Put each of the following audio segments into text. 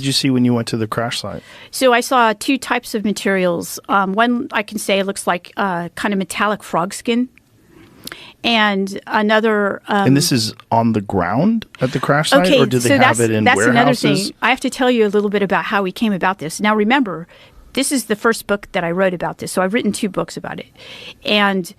did you see when you went to the crash site? So I saw two types of materials. One I can say looks like kind of metallic frog skin. And another... and this is on the ground at the crash site? Or do they have it in that's warehouses? Another thing. I have to tell you a little bit about how we came about this. Now, remember, this is the first book that I wrote about this. So I've written 2 books about it. And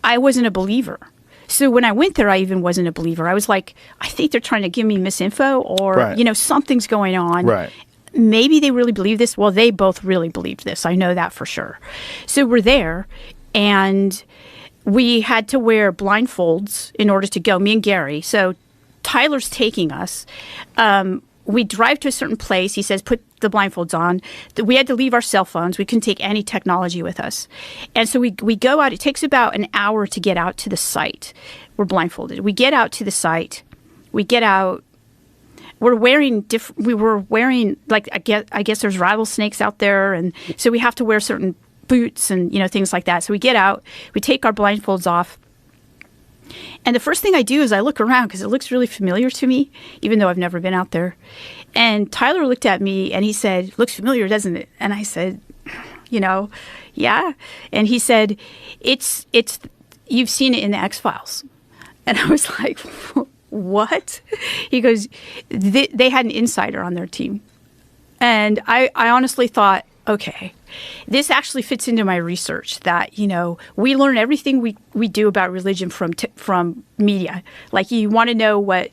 I wasn't a believer. So when I went there, I even wasn't a believer. I was like, I think they're trying to give me misinfo or, Right. Something's going on. Right. Maybe they really believe this. Well, they both really believed this. I know that for sure. So we're there, and we had to wear blindfolds in order to go, me and Gary. So Tyler's taking us. We drive to a certain place. He says, put the blindfolds on. We had to leave our cell phones. We couldn't take any technology with us. And so we go out. It takes about an hour to get out to the site. We're blindfolded. We get out to the site. We get out. We were wearing, like, I guess there's rattlesnakes out there. And so we have to wear certain boots and, things like that. So we get out. We take our blindfolds off. And the first thing I do is I look around because it looks really familiar to me, even though I've never been out there. And Tyler looked at me and he said, looks familiar, doesn't it? And I said, yeah. And he said, it's you've seen it in the X-Files. And I was like, what? He goes, they had an insider on their team. And I honestly thought, okay, this actually fits into my research that, we learn everything we do about religion from media. Like, you want to know what,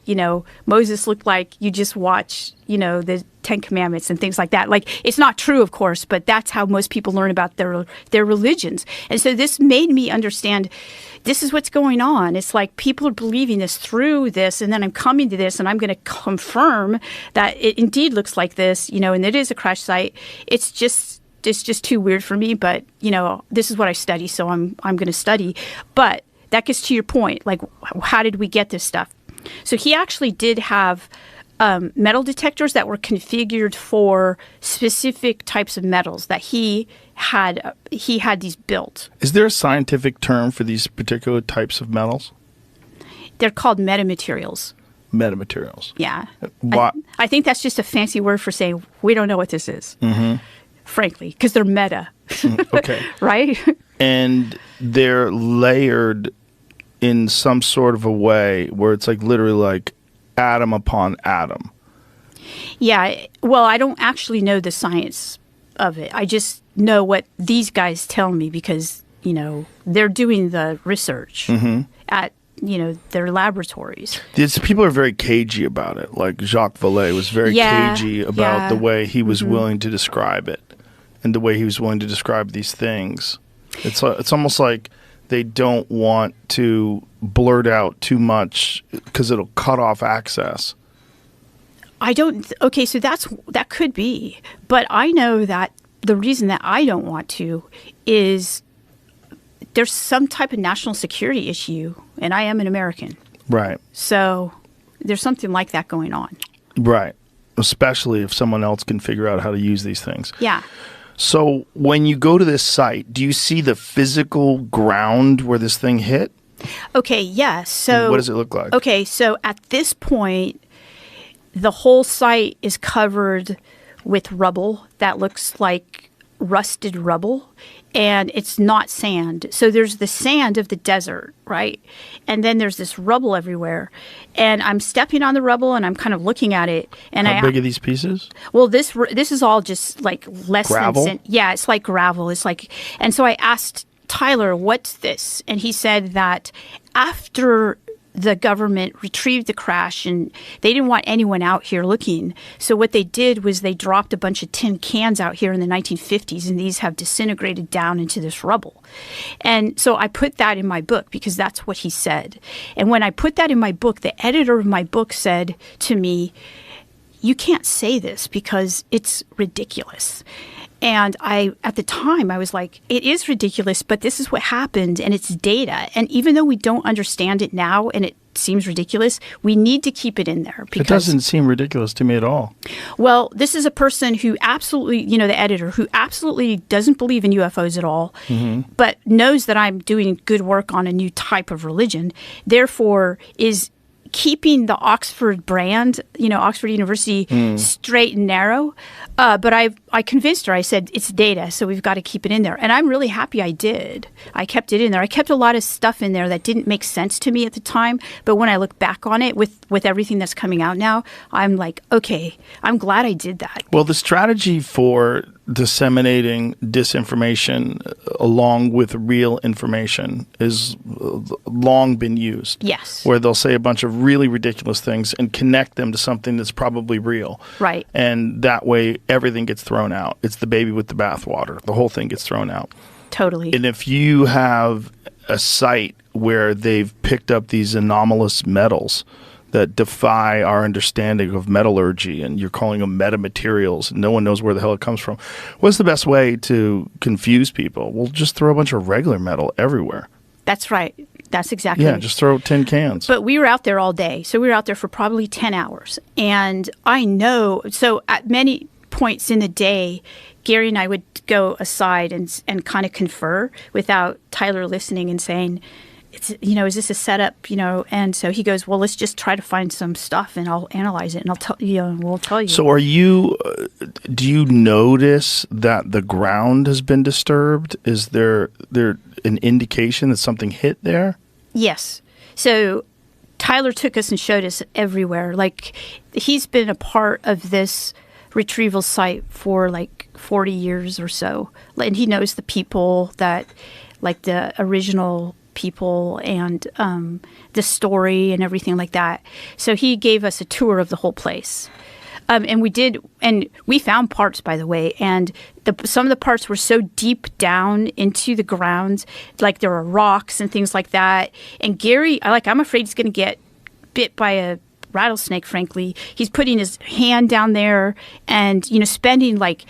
Moses looked like, you just watch, the 10 Commandments and things like that. Like, it's not true, of course, but that's how most people learn about their religions. And so this made me understand this is what's going on. It's like people are believing this through this, and then I'm coming to this, and I'm going to confirm that it indeed looks like this, and it is a crash site. It's just too weird for me, but, this is what I study, so I'm going to study. But that gets to your point, like, how did we get this stuff? So he actually did have metal detectors that were configured for specific types of metals that he had these built. Is there a scientific term for these particular types of metals? They're called metamaterials. Metamaterials. Yeah. What? I think that's just a fancy word for saying we don't know what this is. Mm-hmm. Frankly, because they're meta. Okay. Right? And they're layered in some sort of a way where it's like literally like atom upon atom. Yeah. Well, I don't actually know the science of it. I just know what these guys tell me because, they're doing the research at, their laboratories. These people are very cagey about it. Like Jacques Vallée was very cagey about the way he was willing to describe it and the way he was willing to describe these things. It's almost like they don't want to blurt out too much because it'll cut off access. Okay, so that could be. But I know that the reason that I don't want to is there's some type of national security issue, and I am an American. Right. So there's something like that going on. Right. Especially if someone else can figure out how to use these things. Yeah. So when you go to this site, do you see the physical ground where this thing hit? Okay, yes. So what does it look like? Okay, so at this point, the whole site is covered with rubble that looks like rusted rubble, and it's not sand. So there's the sand of the desert, right? And then there's this rubble everywhere. And I'm stepping on the rubble, and I'm kind of looking at it. And How big are these pieces? Well, this is all just like less gravel? than sand. Yeah, it's like gravel. It's like, and so I asked Tyler, what's this? And he said that after the government retrieved the crash and they didn't want anyone out here looking. So what they did was they dropped a bunch of tin cans out here in the 1950s, and these have disintegrated down into this rubble. And so I put that in my book because that's what he said. And when I put that in my book, the editor of my book said to me, you can't say this because it's ridiculous. And at the time, I was like, it is ridiculous, but this is what happened, and it's data. And even though we don't understand it now, and it seems ridiculous, we need to keep it in there. It doesn't seem ridiculous to me at all. Well, this is a person who absolutely, the editor, who absolutely doesn't believe in UFOs at all, but knows that I'm doing good work on a new type of religion, therefore is keeping the Oxford brand, Oxford University, straight and narrow. But I convinced her. I said, it's data, so we've got to keep it in there. And I'm really happy I did. I kept it in there. I kept a lot of stuff in there that didn't make sense to me at the time. But when I look back on it with everything that's coming out now, I'm like, okay, I'm glad I did that. Well, the strategy for disseminating disinformation along with real information is long been used. Yes. Where they'll say a bunch of really ridiculous things and connect them to something that's probably real. Right. And that way everything gets thrown out. It's the baby with the bathwater. The whole thing gets thrown out. Totally. And if you have a site where they've picked up these anomalous metals that defy our understanding of metallurgy, and you're calling them metamaterials, and no one knows where the hell it comes from. What's the best way to confuse people? Well, just throw a bunch of regular metal everywhere. That's right. That's exactly right. Just throw tin cans. But we were out there all day. So we were out there for probably 10 hours. And I know, so at many points in the day, Gary and I would go aside and kind of confer without Tyler listening and saying, is this a setup, and so he goes, well, let's just try to find some stuff and I'll analyze it and I'll tell we'll tell you. So do you notice that the ground has been disturbed? Is there an indication that something hit there? Yes. So Tyler took us and showed us everywhere. Like, he's been a part of this retrieval site for like 40 years or so. And he knows the people that, like the original people and the story and everything like that. So he gave us a tour of the whole place. And we found parts, by the way, and some of the parts were so deep down into the ground, like there were rocks and things like that. And Gary, I'm afraid he's going to get bit by a rattlesnake, frankly. He's putting his hand down there and, spending like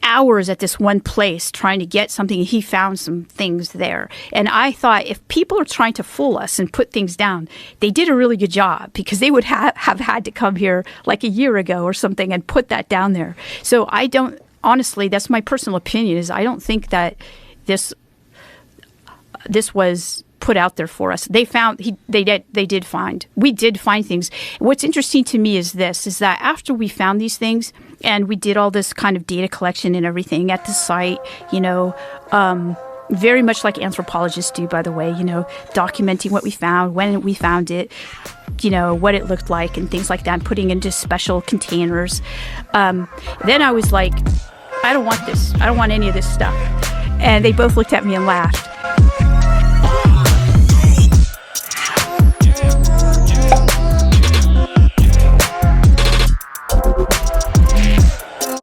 hours at this one place trying to get something. He found some things there. And I thought, if people are trying to fool us and put things down, they did a really good job, because they would have had to come here like a year ago or something and put that down there. So honestly, that's my personal opinion, is I don't think that this was put out there for us. We did find things. What's interesting to me is that after we found these things and we did all this kind of data collection and everything at the site, very much like anthropologists do, by the way, documenting what we found, when we found it, what it looked like and things like that, and putting into special containers. Then I was like, I don't want this. I don't want any of this stuff. And they both looked at me and laughed.